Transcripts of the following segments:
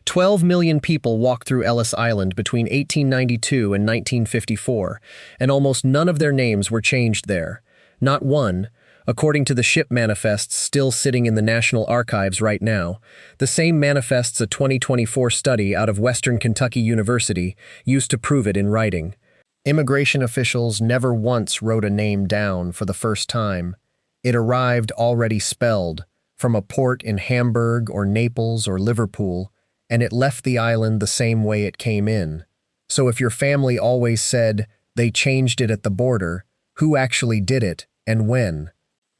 12 million people walked through Ellis Island between 1892 and 1954, and almost none of their names were changed there. Not one, according to the ship manifests still sitting in the National Archives right now. The same manifests a 2024 study out of Western Kentucky University used to prove it in writing. Immigration officials never once wrote a name down for the first time. It arrived already spelled, from a port in Hamburg or Naples or Liverpool, and it left the island the same way it came in. So if your family always said they changed it at the border, who actually did it and when?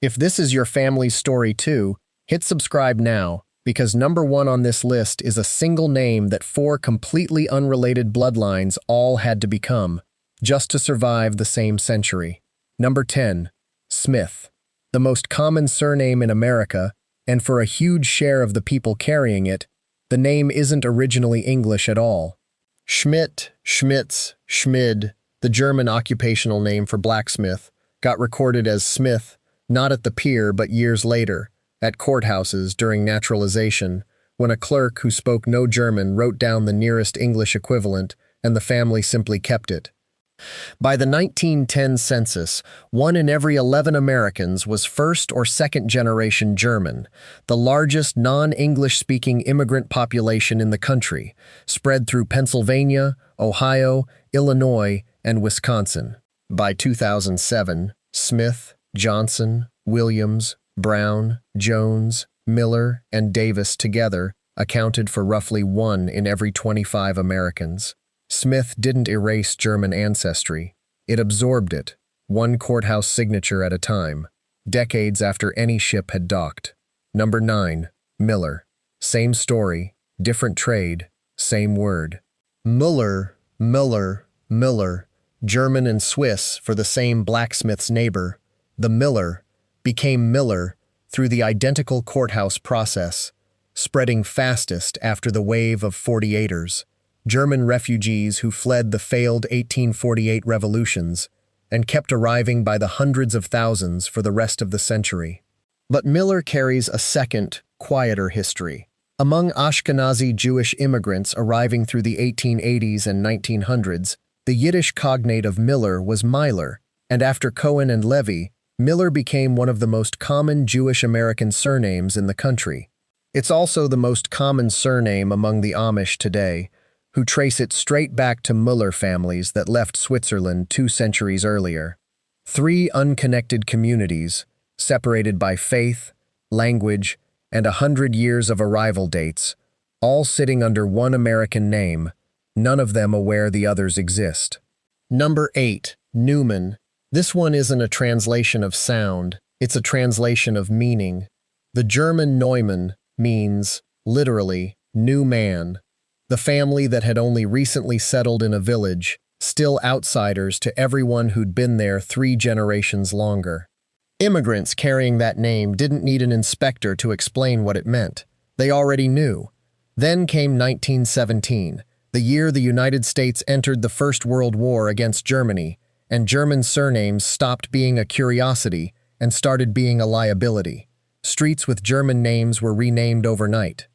If this is your family's story too, hit subscribe now, because number 1 on this list is a single name that 4 completely unrelated bloodlines all had to become, just to survive the same century. Number 10. Smith. The most common surname in America, and for a huge share of the people carrying it, the name isn't originally English at all. Schmidt, Schmitz, Schmid, the German occupational name for blacksmith, got recorded as Smith, not at the pier but years later, at courthouses during naturalization, when a clerk who spoke no German wrote down the nearest English equivalent and the family simply kept it. By the 1910 census, 1 in every 11 Americans was first or second generation German, the largest non-English-speaking immigrant population in the country, spread through Pennsylvania, Ohio, Illinois, and Wisconsin. By 2007, Smith, Johnson, Williams, Brown, Jones, Miller, and Davis together accounted for roughly 1 in every 25 Americans. Smith didn't erase German ancestry. It absorbed it, one courthouse signature at a time, decades after any ship had docked. Number 9. Miller. Same story, different trade, same word. Müller, Miller, Miller, German and Swiss for the same blacksmith's neighbor. The Miller became Miller through the identical courthouse process, spreading fastest after the wave of 48ers. German refugees who fled the failed 1848 revolutions and kept arriving by the hundreds of thousands for the rest of the century. But Miller carries a second, quieter history. Among Ashkenazi Jewish immigrants arriving through the 1880s and 1900s, the Yiddish cognate of Miller was Myler, and after Cowan and Levy, Miller became one of the most common Jewish-American surnames in the country. It's also the most common surname among the Amish today, who trace it straight back to Müller families that left Switzerland 2 centuries earlier. 3 unconnected communities, separated by faith, language, and 100 years of arrival dates, all sitting under one American name, none of them aware the others exist. Number 8. Newman. This one isn't a translation of sound, it's a translation of meaning. The German Neumann means, literally, new man. The family that had only recently settled in a village, still outsiders to everyone who'd been there 3 generations longer. Immigrants carrying that name didn't need an inspector to explain what it meant. They already knew. Then came 1917, the year the United States entered the First World War against Germany, and German surnames stopped being a curiosity and started being a liability. Streets with German names were renamed overnight.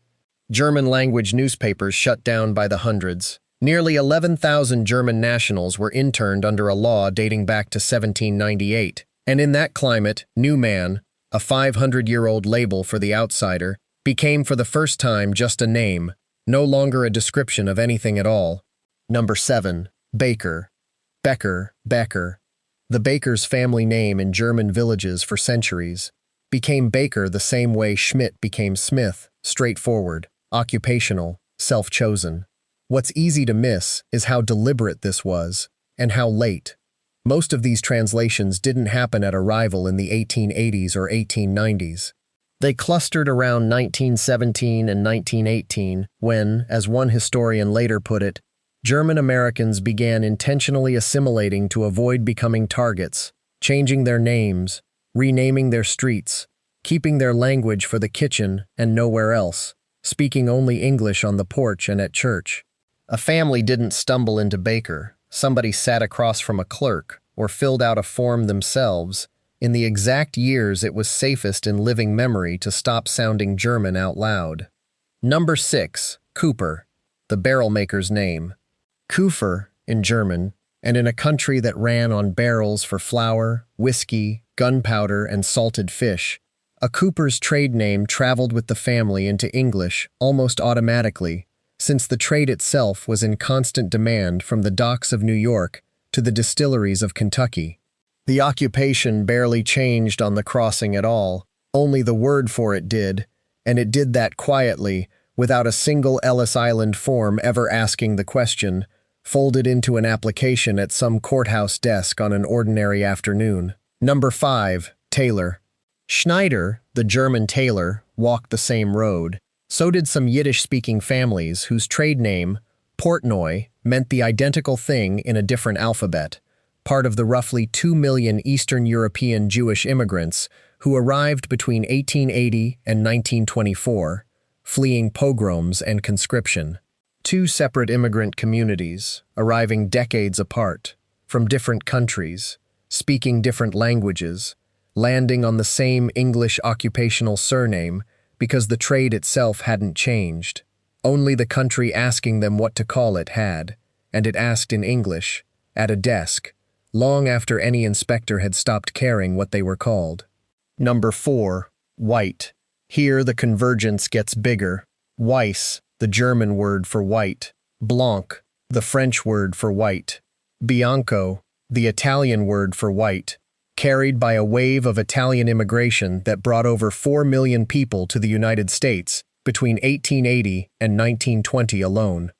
German-language newspapers shut down by the hundreds. Nearly 11,000 German nationals were interned under a law dating back to 1798. And in that climate, Newman, a 500-year-old label for the outsider, became for the first time just a name, no longer a description of anything at all. Number 7. Baker. Becker, Becker. The Baker's family name in German villages for centuries became Baker the same way Schmidt became Smith, straightforward, occupational, self-chosen. What's easy to miss is how deliberate this was, and how late. Most of these translations didn't happen at arrival in the 1880s or 1890s. They clustered around 1917 and 1918 when, as one historian later put it, German Americans began intentionally assimilating to avoid becoming targets, changing their names, renaming their streets, keeping their language for the kitchen and nowhere else, speaking only English on the porch and at church. A family didn't stumble into Baker. Somebody sat across from a clerk or filled out a form themselves in the exact years it was safest in living memory to stop sounding German out loud. Number 6. Cooper, the barrel maker's name. Kufer in German, and in a country that ran on barrels for flour, whiskey, gunpowder, and salted fish, a cooper's trade name traveled with the family into English almost automatically, since the trade itself was in constant demand from the docks of New York to the distilleries of Kentucky. The occupation barely changed on the crossing at all, only the word for it did, and it did that quietly, without a single Ellis Island form ever asking the question, folded into an application at some courthouse desk on an ordinary afternoon. Number 5. Tailor. Schneider, the German tailor, walked the same road. So did some Yiddish-speaking families whose trade name, Portnoy, meant the identical thing in a different alphabet, part of the roughly 2 million Eastern European Jewish immigrants who arrived between 1880 and 1924, fleeing pogroms and conscription. Two separate immigrant communities, arriving decades apart, from different countries, speaking different languages, landing on the same English occupational surname because the trade itself hadn't changed. Only the country asking them what to call it had, and it asked in English, at a desk, long after any inspector had stopped caring what they were called. Number 4. White. Here the convergence gets bigger. Weiss, the German word for white. Blanc, the French word for white. Bianco, the Italian word for white, carried by a wave of Italian immigration that brought over 4 million people to the United States between 1880 and 1920 alone.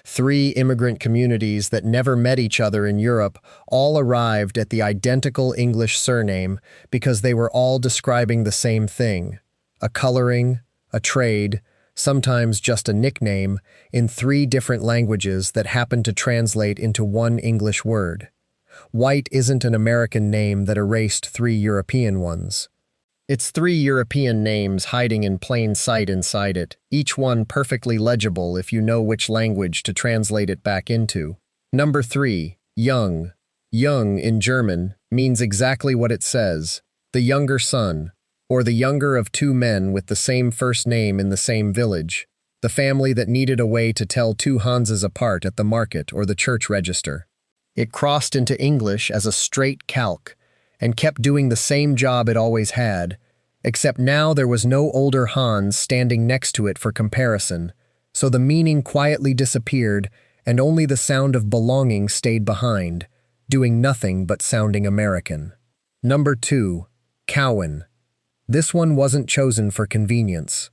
3 immigrant communities that never met each other in Europe all arrived at the identical English surname because they were all describing the same thing, a coloring, a trade, sometimes just a nickname, in 3 different languages that happened to translate into one English word. White isn't an American name that erased 3 European ones. It's 3 European names hiding in plain sight inside it, each one perfectly legible if you know which language to translate it back into. Number 3. Young. Young in German means exactly what it says, the younger son, or the younger of 2 men with the same first name in the same village, the family that needed a way to tell 2 Hanses apart at the market or the church register. It crossed into English as a straight calque, and kept doing the same job it always had, except now there was no older Hans standing next to it for comparison, so the meaning quietly disappeared and only the sound of belonging stayed behind, doing nothing but sounding American. Number 2. Cowan. This one wasn't chosen for convenience.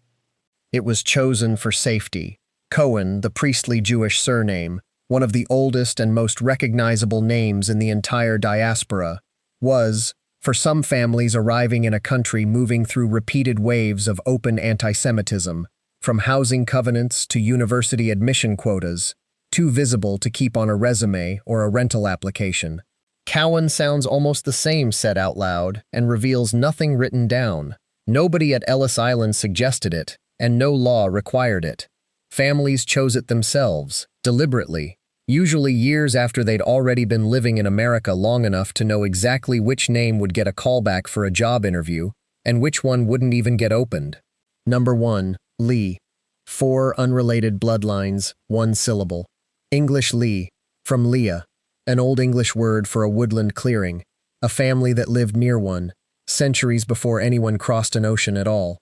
It was chosen for safety. Cowen, the priestly Jewish surname, one of the oldest and most recognizable names in the entire diaspora, was, for some families arriving in a country moving through repeated waves of open anti-Semitism, from housing covenants to university admission quotas, too visible to keep on a resume or a rental application. Cowan sounds almost the same said out loud and reveals nothing written down. Nobody at Ellis Island suggested it, and no law required it. Families chose it themselves, deliberately, usually years after they'd already been living in America long enough to know exactly which name would get a callback for a job interview and which one wouldn't even get opened. Number 1. Lee. 4 unrelated bloodlines, 1 syllable. English Lee, from Leah, an Old English word for a woodland clearing, a family that lived near one, centuries before anyone crossed an ocean at all.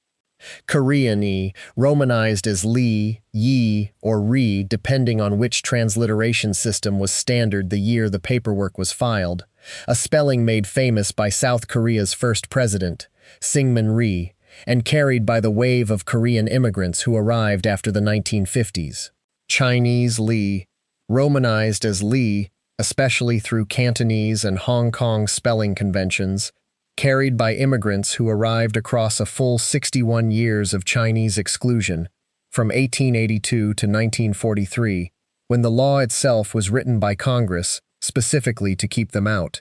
Korean-y, romanized as Lee, Yi, or Ri, depending on which transliteration system was standard the year the paperwork was filed, a spelling made famous by South Korea's first president, Syngman Rhee, and carried by the wave of Korean immigrants who arrived after the 1950s. Chinese Lee, romanized as Lee, especially through Cantonese and Hong Kong spelling conventions, carried by immigrants who arrived across a full 61 years of Chinese exclusion, from 1882 to 1943, when the law itself was written by Congress specifically to keep them out.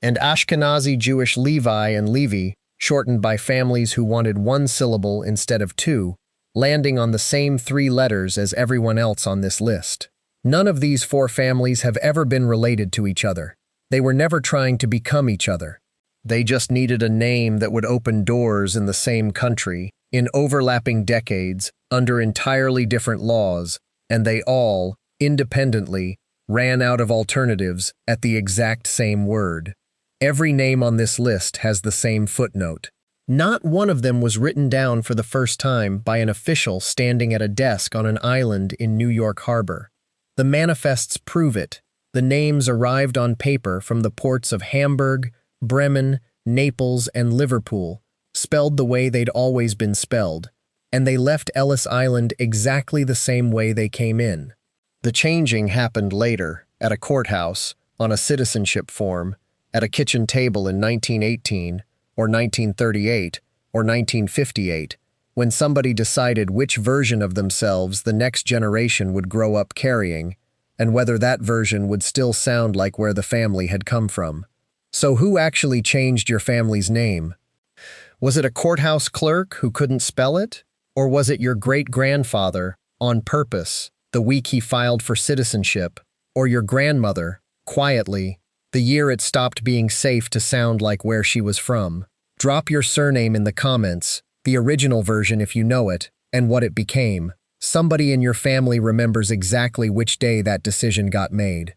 And Ashkenazi Jewish Levi and Levi, shortened by families who wanted 1 syllable instead of 2, landing on the same 3 letters as everyone else on this list. None of these 4 families have ever been related to each other. They were never trying to become each other. They just needed a name that would open doors in the same country, in overlapping decades, under entirely different laws, and they all, independently, ran out of alternatives at the exact same word. Every name on this list has the same footnote. Not one of them was written down for the first time by an official standing at a desk on an island in New York Harbor. The manifests prove it. The names arrived on paper from the ports of Hamburg, Bremen, Naples, and Liverpool, spelled the way they'd always been spelled, and they left Ellis Island exactly the same way they came in. The changing happened later, at a courthouse, on a citizenship form, at a kitchen table in 1918, or 1938, or 1958, when somebody decided which version of themselves the next generation would grow up carrying, and whether that version would still sound like where the family had come from. So who actually changed your family's name? Was it a courthouse clerk who couldn't spell it? Or was it your great-grandfather, on purpose, the week he filed for citizenship? Or your grandmother, quietly, the year it stopped being safe to sound like where she was from? Drop your surname in the comments, the original version if you know it, and what it became. Somebody in your family remembers exactly which day that decision got made.